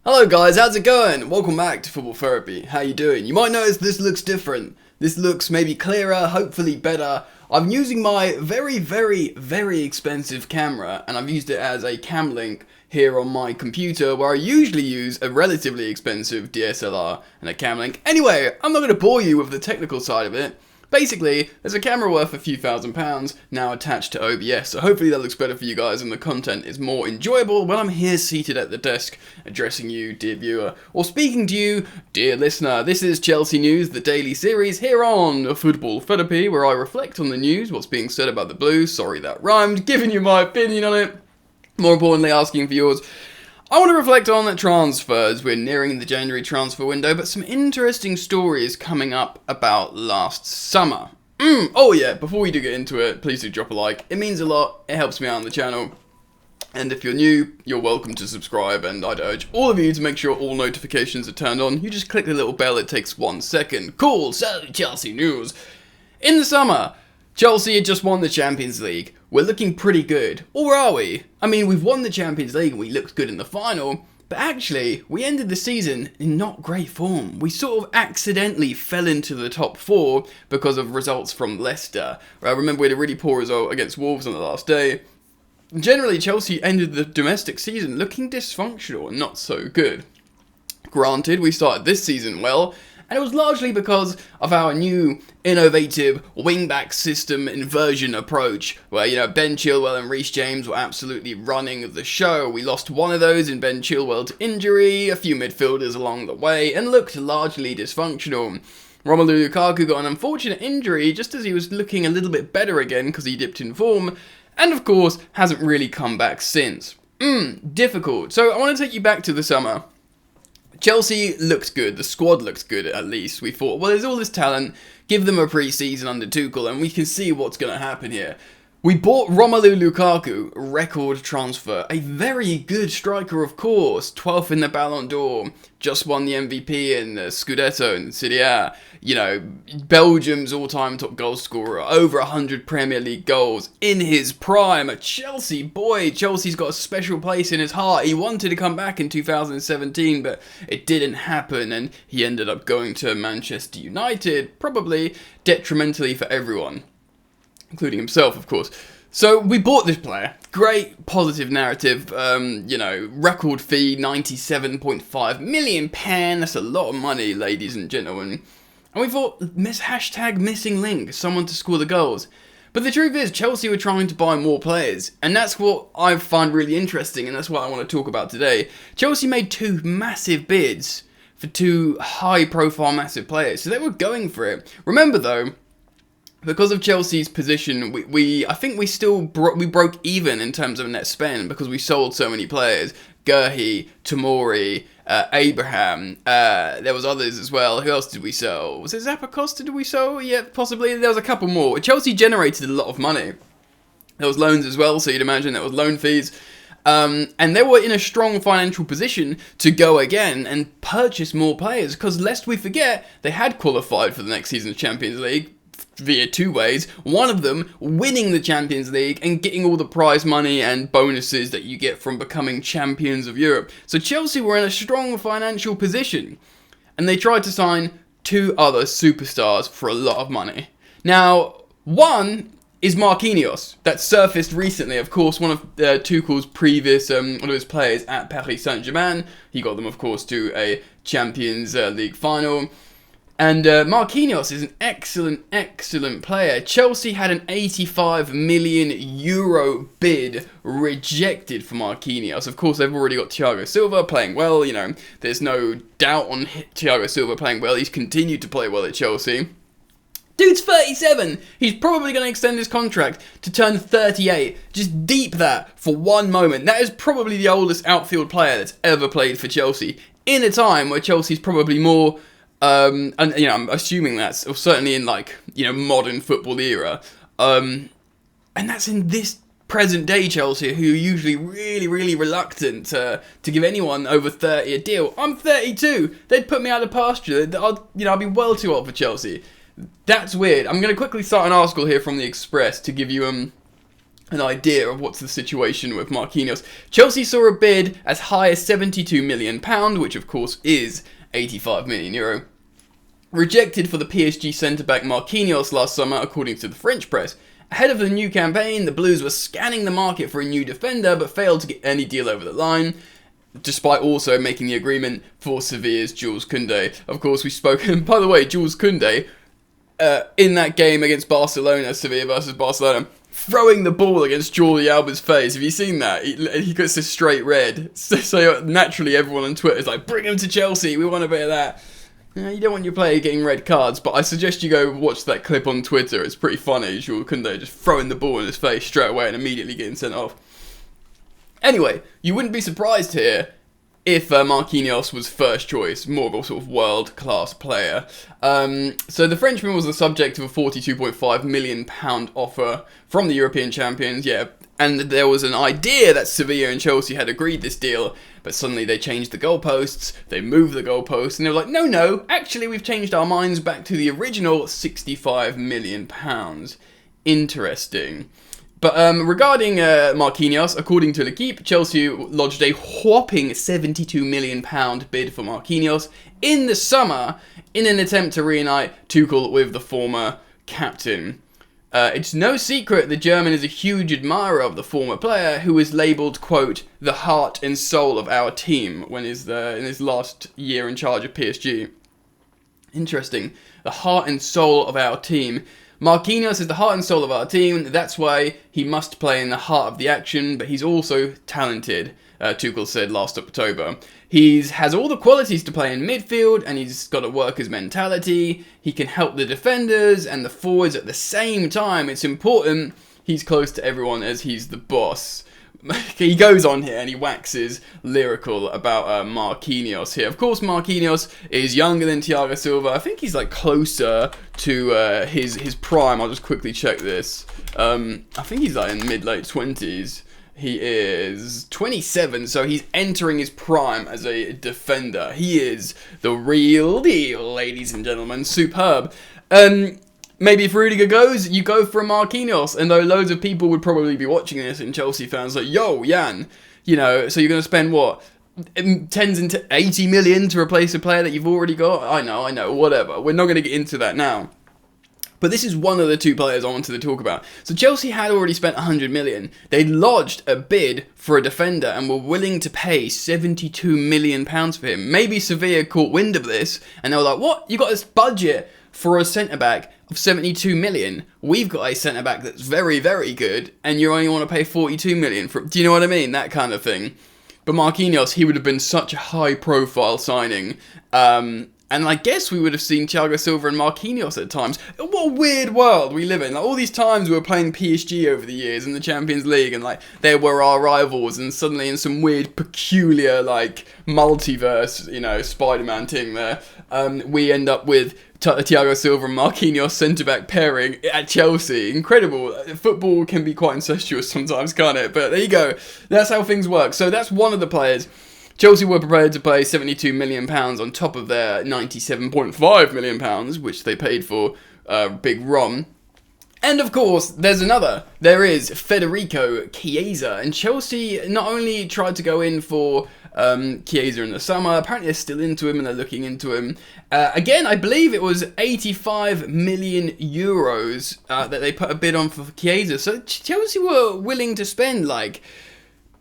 Hello guys, how's it going? Welcome back to Football Therapy. How you doing? You might notice this looks different. This looks maybe clearer, hopefully better. I'm using my very expensive camera, and I've used it as a cam link here on my computer, where I usually use a relatively expensive DSLR and a cam link. Anyway, I'm not going to bore you with the technical side of it. Basically, there's a camera worth a few £1,000s now attached to OBS, so hopefully that looks better for you guys and the content is more enjoyable when I'm here seated at the desk addressing you, dear viewer, or speaking to you, dear listener. This is Chelsea News, the daily series here on Football Therapy, where I reflect on the news, what's being said about the Blues, sorry that rhymed, giving you my opinion on it, more importantly asking for yours. I want to reflect on transfers. We're nearing the January transfer window, but some interesting stories coming up about last summer. Oh yeah, before we do get into it, please do drop a like. It means a lot, it helps me out on the channel. And if you're new, you're welcome to subscribe, and I'd urge all of you to make sure all notifications are turned on. You just click the little bell, it takes 1 second. Cool, so Chelsea news. In the summer, Chelsea had just won the Champions League. We're looking pretty good. Or are we? I mean, we've won the Champions League and we looked good in the final, but actually, we ended the season in not great form. We sort of accidentally fell into the top 4 because of results from Leicester. I remember we had a really poor result against Wolves on the last day. Generally, Chelsea ended the domestic season looking dysfunctional and not so good. Granted, we started this season well, and it was largely because of our new innovative wing-back system inversion approach, where, Ben Chilwell and Reece James were absolutely running the show. We lost one of those in Ben Chilwell to injury, a few midfielders along the way, and looked largely dysfunctional. Romelu Lukaku got an unfortunate injury just as he was looking a little bit better again because he dipped in form, and of course, hasn't really come back since. Difficult. So I want to take you back to the summer. Chelsea looked good, the squad looked good at least. We thought, well, there's all this talent, give them a pre-season under Tuchel and we can see what's going to happen here. We bought Romelu Lukaku, record transfer, a very good striker of course, 12th in the Ballon d'Or, just won the MVP in the Scudetto in Serie A. Belgium's all-time top goal scorer, over 100 Premier League goals in his prime, a Chelsea boy. Chelsea's got a special place in his heart. He wanted to come back in 2017, but it didn't happen, and he ended up going to Manchester United, probably detrimentally for everyone, including himself, of course. So we bought this player. Great positive narrative. Record fee, £97.5 million. That's a lot of money, ladies and gentlemen. And we thought, hashtag missing link, someone to score the goals. But the truth is, Chelsea were trying to buy more players. And that's what I find really interesting, and that's what I want to talk about today. Chelsea made 2 massive bids for 2 high-profile massive players. So they were going for it. Remember, though, because of Chelsea's position, I think we broke even in terms of net spend because we sold so many players. Gurhi, Tomori, Abraham, there was others as well. Who else did we sell? Was it Zappacosta did we sell? Yeah, possibly. There was a couple more. Chelsea generated a lot of money. There was loans as well, so you'd imagine there was loan fees. And they were in a strong financial position to go again and purchase more players because lest we forget, they had qualified for the next season's Champions League via 2 ways. One of them winning the Champions League and getting all the prize money and bonuses that you get from becoming champions of Europe. So Chelsea were in a strong financial position and they tried to sign 2 other superstars for a lot of money. Now, one is Marquinhos, that surfaced recently, of course, one of Tuchel's previous one of his players at Paris Saint-Germain. He got them, of course, to a Champions League final. And Marquinhos is an excellent player. Chelsea had an €85 million bid rejected for Marquinhos. Of course, they've already got Thiago Silva playing well. There's no doubt on Thiago Silva playing well. He's continued to play well at Chelsea. Dude's 37. He's probably going to extend his contract to turn 38. Just deep that for one moment. That is probably the oldest outfield player that's ever played for Chelsea in a time where Chelsea's probably more... I'm assuming that's certainly in modern football era, and that's in this present day Chelsea, who are usually really reluctant to give anyone over 30 a deal. I'm 32. They'd put me out of pasture. I'd be well too old for Chelsea. That's weird. I'm going to quickly start an article here from the Express to give you an idea of what's the situation with Marquinhos. Chelsea saw a bid as high as £72 million, which of course is €85 million, rejected for the PSG centre-back Marquinhos last summer, according to the French press. Ahead of the new campaign, the Blues were scanning the market for a new defender, but failed to get any deal over the line, despite also making the agreement for Sevilla's Jules Koundé. Of course, we've spoken, by the way, Jules Koundé, in that game against Barcelona, Sevilla versus Barcelona, throwing the ball against Jordi Alba's face. Have you seen that? He gets a straight red. So naturally everyone on Twitter is like, bring him to Chelsea, we want a bit of that. You don't want your player getting red cards, but I suggest you go watch that clip on Twitter. It's pretty funny. Jules Koundé just throwing the ball in his face straight away and immediately getting sent off. Anyway, you wouldn't be surprised here if Marquinhos was first choice, more of a sort of world-class player. So the Frenchman was the subject of a £42.5 million offer from the European champions, and there was an idea that Sevilla and Chelsea had agreed this deal, but suddenly they changed the goalposts, they moved the goalposts, and they were like, no, actually we've changed our minds back to the original £65 million. Interesting. But regarding Marquinhos, according to L'Equipe, Chelsea lodged a whopping £72 million bid for Marquinhos in the summer in an attempt to reunite Tuchel with the former captain. It's no secret the German is a huge admirer of the former player, who was labelled, quote, the heart and soul of our team when in his last year in charge of PSG. Interesting. The heart and soul of our team. Marquinhos is the heart and soul of our team. That's why he must play in the heart of the action, but he's also talented, Tuchel said last October. He has all the qualities to play in midfield, and he's got a worker's mentality. He can help the defenders and the forwards at the same time. It's important he's close to everyone as he's the boss. He goes on here and he waxes lyrical about Marquinhos here. Of course, Marquinhos is younger than Thiago Silva. I think he's like closer to his prime. I'll just quickly check this. I think he's like in mid-late 20s. He is 27, so he's entering his prime as a defender. He is the real deal, ladies and gentlemen. Superb. Maybe if Rudiger goes, you go for a Marquinhos. And though loads of people would probably be watching this, and Chelsea fans like, yo, Jan, so you're going to spend what? Tens into 80 million to replace a player that you've already got? I know, whatever. We're not going to get into that now. But this is one of the two players I wanted to talk about. So Chelsea had already spent 100 million. They lodged a bid for a defender and were willing to pay 72 million pounds for him. Maybe Sevilla caught wind of this and they were like, what? You got this budget for a centre-back of 72 million. We've got a centre-back that's very, very good, and you only want to pay 42 million for. Do you know what I mean? That kind of thing. But Marquinhos, he would have been such a high-profile signing. And I guess we would have seen Thiago Silva and Marquinhos at times. What a weird world we live in. Like, all these times we were playing PSG over the years in the Champions League, and like they were our rivals, and suddenly in some weird, peculiar, like multiverse, Spider-Man thing there, we end up with Thiago Silva and Marquinhos centre-back pairing at Chelsea. Incredible. Football can be quite incestuous sometimes, can't it? But there you go. That's how things work. So that's one of the players. Chelsea were prepared to pay £72 million on top of their £97.5 million, which they paid for Big Rom. And of course, there's another. There is Federico Chiesa. And Chelsea not only tried to go in for Chiesa in the summer, apparently they're still into him and they're looking into him. Again, I believe it was €85 million that they put a bid on for Chiesa. So Chelsea were willing to spend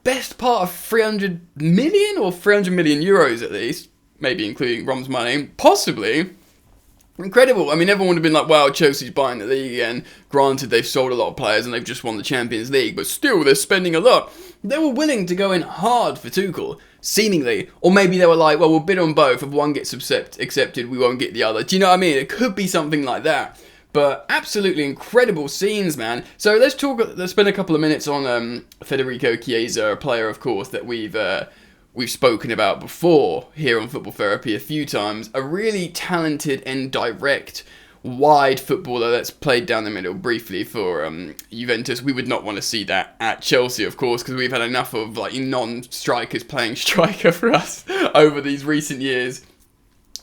best part of 300 million or 300 million euros at least, maybe including Rom's money, possibly. Incredible. I mean, everyone would have been like, wow, Chelsea's buying the league again. Granted, they've sold a lot of players and they've just won the Champions League, but still, they're spending a lot. They were willing to go in hard for Tuchel, seemingly. Or maybe they were like, well, we'll bid on both. If one gets accepted, we won't get the other. Do you know what I mean? It could be something like that. But absolutely incredible scenes, man. So let's spend a couple of minutes on Federico Chiesa, a player, of course, that we've spoken about before here on Football Therapy a few times. A really talented and direct, wide footballer that's played down the middle briefly for Juventus. We would not want to see that at Chelsea, of course, because we've had enough of non-strikers playing striker for us over these recent years.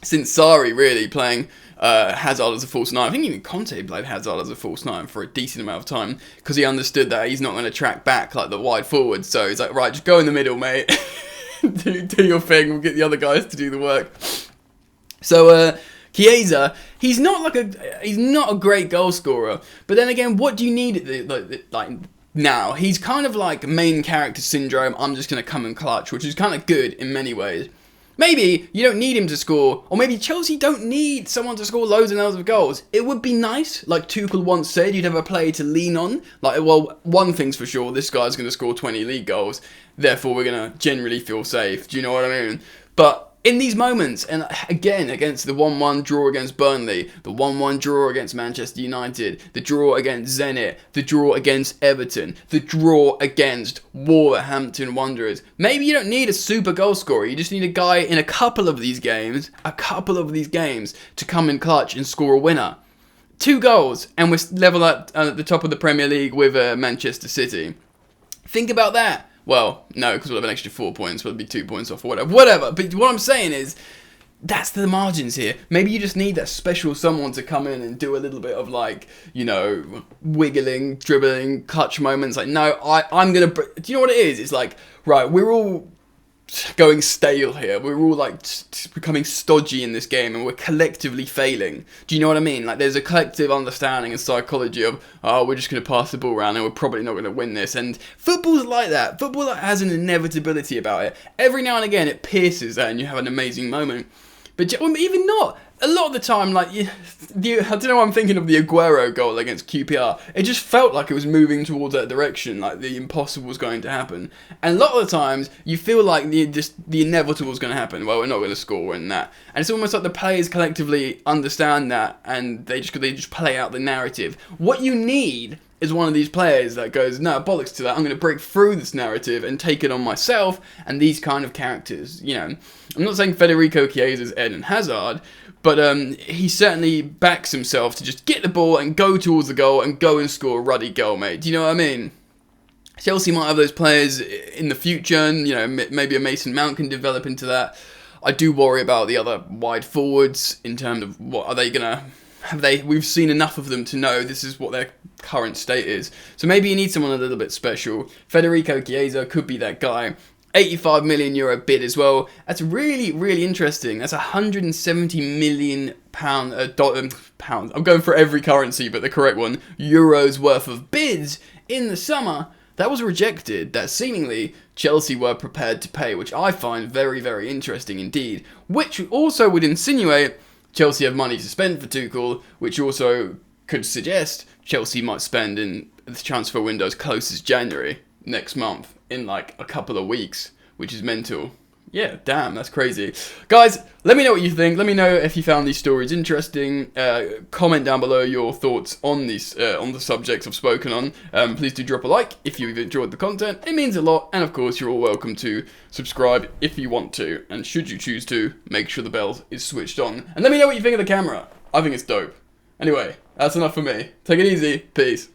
since Sarri, really, playing Hazard as a false nine. I think even Conte played Hazard as a false nine for a decent amount of time, because he understood that he's not going to track back like the wide forward. So he's like, right, just go in the middle, mate. do your thing. We'll get the other guys to do the work. So Chiesa, he's not a great goal scorer. But then again, what do you need like now? He's kind of like main character syndrome. I'm just going to come and clutch, which is kind of good in many ways. Maybe you don't need him to score, or maybe Chelsea don't need someone to score loads and loads of goals. It would be nice, like Tuchel once said, you'd have a player to lean on. Like, well, one thing's for sure, this guy's going to score 20 league goals, therefore we're going to generally feel safe. Do you know what I mean? But in these moments, and again, against the 1-1 draw against Burnley, the 1-1 draw against Manchester United, the draw against Zenit, the draw against Everton, the draw against Wolverhampton Wanderers, maybe you don't need a super goal scorer, you just need a guy in a couple of these games to come in clutch and score a winner. 2 goals, and we're level at the top of the Premier League with Manchester City. Think about that. Well, no, because we'll have an extra 4 points, we'll be 2 points off or whatever. But what I'm saying is, that's the margins here. Maybe you just need that special someone to come in and do a little bit of, like, you know, wiggling, dribbling, clutch moments. Like, no, I'm going to... Do you know what it is? It's like, right, we're all going stale here. We're all, like, becoming stodgy in this game, and we're collectively failing. Do you know what I mean? Like, there's a collective understanding and psychology of, oh, we're just going to pass the ball around and we're probably not going to win this. And football's like that. Football has an inevitability about it. Every now and again, it pierces that and you have an amazing moment. But even not. A lot of the time, like, I don't know why I'm thinking of the Aguero goal against QPR. It just felt like it was moving towards that direction, like the impossible was going to happen. And a lot of the times, you feel like the inevitable is going to happen. Well, we're not going to score in that. And it's almost like the players collectively understand that, and they just play out the narrative. What you need is one of these players that goes, no, bollocks to that, I'm going to break through this narrative and take it on myself, and these kind of characters, you know. I'm not saying Federico Chiesa is Eden Hazard, but he certainly backs himself to just get the ball and go towards the goal and go and score a ruddy goal, mate. Do you know what I mean? Chelsea might have those players in the future, and, you know, maybe a Mason Mount can develop into that. I do worry about the other wide forwards in terms of what are they going to... We've seen enough of them to know this is what their current state is. So maybe you need someone a little bit special. Federico Chiesa could be that guy. 85 million euro bid as well. That's really, really interesting. That's 170 million pounds. I'm going for every currency, but the correct one. Euros worth of bids in the summer. That was rejected. That seemingly Chelsea were prepared to pay, which I find very, very interesting indeed. Which also would insinuate Chelsea have money to spend for Tuchel, which also could suggest Chelsea might spend in the transfer window as close as January next month, in like a couple of weeks, which is mental. Yeah, damn, that's crazy. Guys, let me know what you think. Let me know if you found these stories interesting. Comment down below your thoughts on these, on the subjects I've spoken on. Please do drop a like if you've enjoyed the content. It means a lot. And of course, you're all welcome to subscribe if you want to. And should you choose to, make sure the bell is switched on. And let me know what you think of the camera. I think it's dope. Anyway, that's enough for me. Take it easy. Peace.